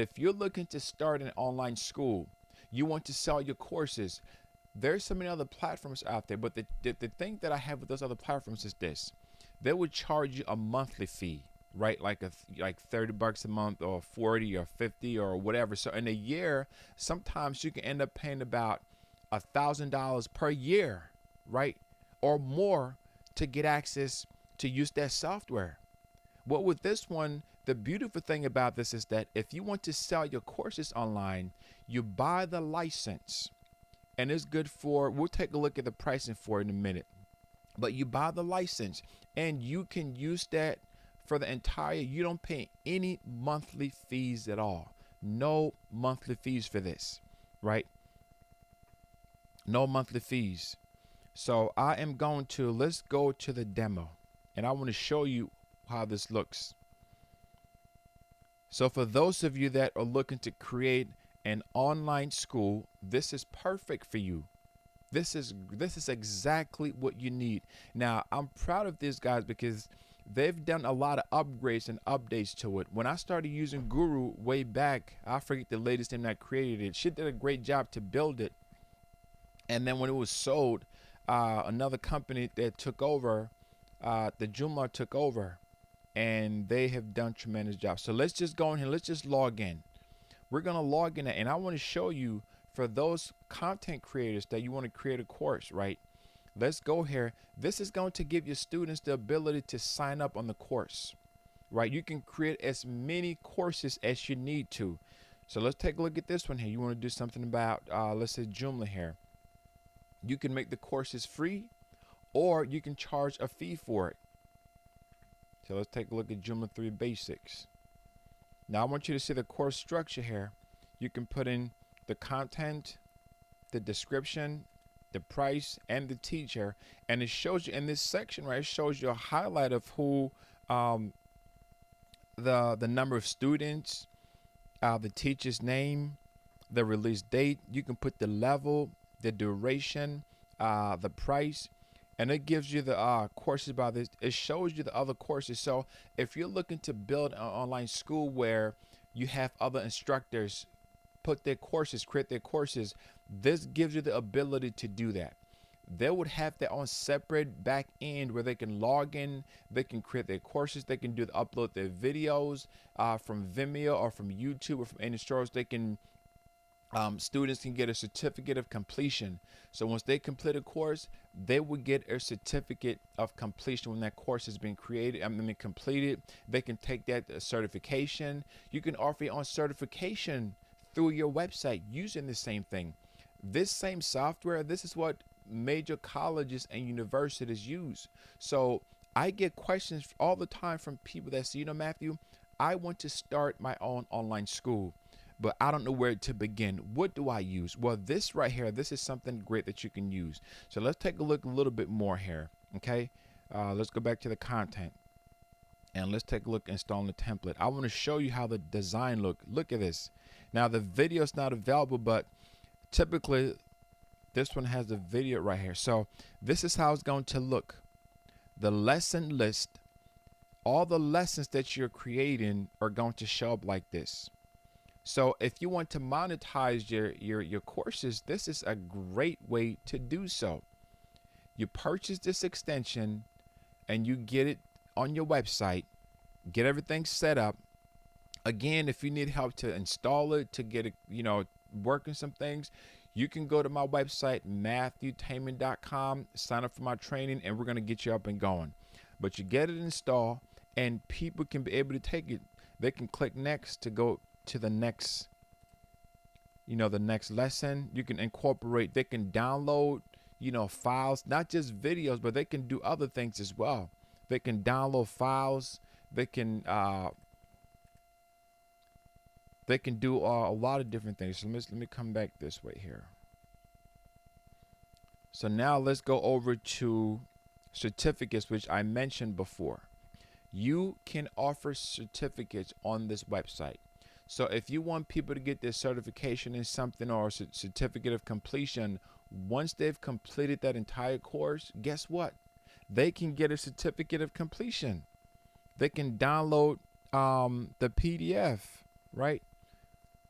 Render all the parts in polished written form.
If you're looking to start an online school, you want to sell your courses, there's so many other platforms out there. But the thing that I have with those other platforms is this: they would charge you a monthly fee, right? Like $30 a month, or 40 or 50 or whatever. So in a year, sometimes you can end up paying about $1,000 per year, right? Or more, to get access to use that software. Well, with this one, the beautiful thing about this is that if you want to sell your courses online, you buy the license, and it's good for, we'll take a look at the pricing for it in a minute. But you buy the license, and you can use that for the entire, you don't pay any monthly fees at all. No monthly fees for this, right? No monthly fees. So I am going to, let's go to the demo, and I want to show you how this looks. So for those of you that are looking to create an online school, this is perfect for you. This is exactly what you need. Now, I'm proud of these guys because they've done a lot of upgrades and updates to it. When I started using Guru way back, I forget the latest name that created it. She did a great job to build it. And then when it was sold, another company that took over, the Joomla took over, and they have done tremendous job. So let's just go in here. Let's just log in. We're gonna log in, and I want to show you, for those content creators that you want to create a course, right? Let's go here. This is going to give your students the ability to sign up on the course, right? You can create as many courses as you need to. So let's take a look at this one here. You want to do something about, let's say Joomla here. You can make the courses free, or you can charge a fee for it. So let's take a look at Joomla 3 Basics. Now I want you to see the course structure here. You can put in the content, the description, the price, and the teacher, and it shows you in this section, right? It shows you a highlight of who, the number of students, the teacher's name, the release date. You can put the level, the duration, the price, and it gives you the courses by this. It shows you the other courses. So if you're looking to build an online school where you have other instructors put their courses, create their courses, this gives you the ability to do that. They would have their own separate back end where they can log in, they can create their courses, they can upload their videos from Vimeo or from YouTube or from any source. They can students can get a certificate of completion. So once they complete a course, they will get a certificate of completion when that course has been created. Completed. They can take that certification. You can offer your own certification through your website using the same thing. This same software, this is what major colleges and universities use. So I get questions all the time from people that say, Matthew, I want to start my own online school, but I don't know where to begin. What do I use? Well, this right here, this is something great that you can use. So let's take a look a little bit more here. Okay. Let's go back to the content, and let's take a look at installing the template. I want to show you how the design look at this. Now the video is not available, but typically this one has the video right here. So this is how it's going to look. The lesson list, all the lessons that you're creating are going to show up like this. So if you want to monetize your courses, this is a great way to do so. You purchase this extension and you get it on your website, get everything set up. Again, if you need help to install it, to get it, working some things, you can go to my website, MathewTamin.com, sign up for my training, and we're going to get you up and going. But you get it installed, and people can be able to take it. They can click next to go to the next, the next lesson. You can incorporate, they can download, files, not just videos, but they can do other things as well. They can download files. They can do a lot of different things. So let me come back this way here. So now let's go over to certificates, which I mentioned before. You can offer certificates on this website. So if you want people to get their certification in something, or a certificate of completion, once they've completed that entire course, guess what? They can get a certificate of completion. They can download the PDF, right?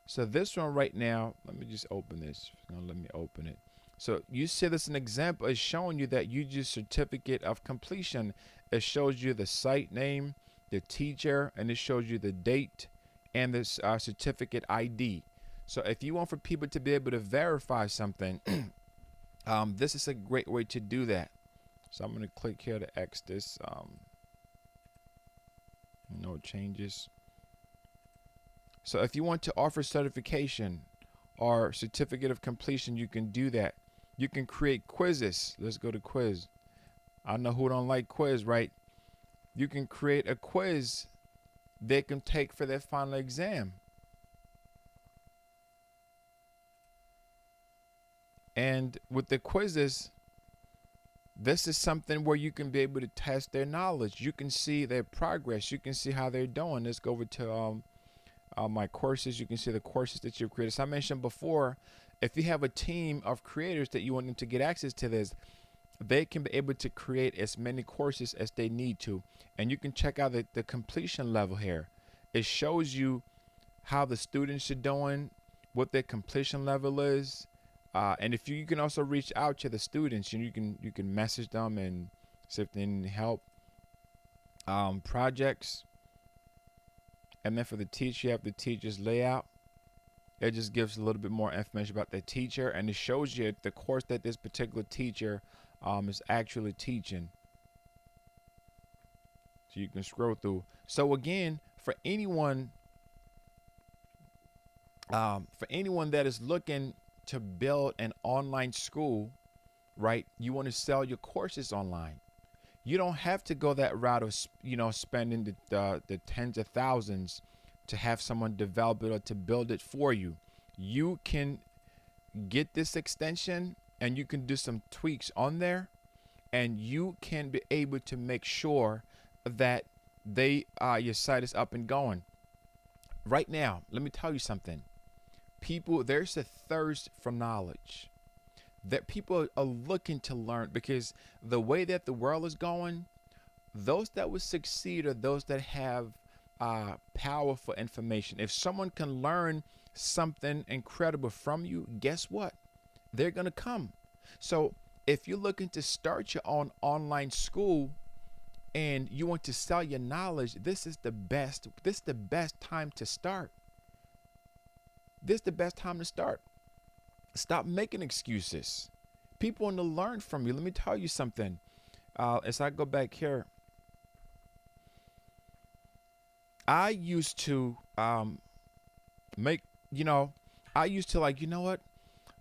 So this one right now, let me just open this. It's gonna let me open it. So you see this an example is showing you that you use certificate of completion. It shows you the site name, the teacher, and it shows you the date and this certificate ID. So if you want for people to be able to verify something, this is a great way to do that. So I'm going to click here to X this. No changes. So if you want to offer certification or certificate of completion, you can do that. You can create quizzes. Let's go to quiz. I know who don't like quiz, right? You can create a quiz they can take for their final exam. And with the quizzes, this is something where you can be able to test their knowledge. You can see their progress. You can see how they're doing. Let's go over to my courses. You can see the courses that you've created. As I mentioned before, if you have a team of creators that you want them to get access to this, they can be able to create as many courses as they need to. And you can check out the completion level here. It shows you how the students are doing, what their completion level is. And if you can also reach out to the students, and you can message them and see if they need help. Projects. And then for the teacher, you have the teacher's layout. It just gives a little bit more information about the teacher, and it shows you the course that this particular teacher is actually teaching. So you can scroll through. So again, for anyone that is looking to build an online school, right? You want to sell your courses online. You don't have to go that route of spending the tens of thousands to have someone develop it or to build it for you. You can get this extension and you can do some tweaks on there, and you can be able to make sure that your site is up and going. Right now, let me tell you something. People, there's a thirst for knowledge. That people are looking to learn, because the way that the world is going, those that will succeed are those that have powerful information. If someone can learn something incredible from you, guess what? They're going to come. So if you're looking to start your own online school and you want to sell your knowledge, this is the best time to start. This is the best time to start. Stop making excuses. People want to learn from you. Let me tell you something. As I go back here, I used to I used to what?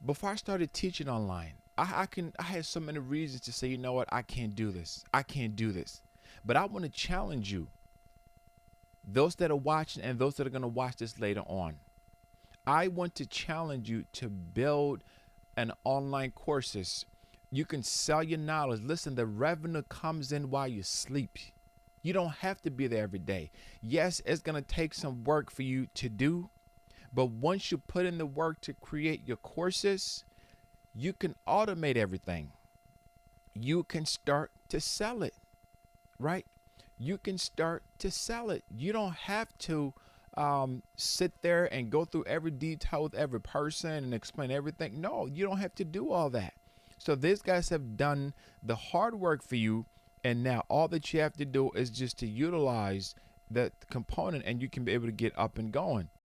Before I started teaching online, I had so many reasons to say, you know what, I can't do this. I can't do this. But I want to challenge you, those that are watching and those that are going to watch this later on. I want to challenge you to build an online courses. You can sell your knowledge. Listen, the revenue comes in while you sleep. You don't have to be there every day. Yes, it's going to take some work for you to do, but once you put in the work to create your courses, you can automate everything. You can start to sell it, right? You can start to sell it. You don't have to sit there and go through every detail with every person and explain everything. No, you don't have to do all that. So these guys have done the hard work for you, and now all that you have to do is just to utilize that component, and you can be able to get up and going.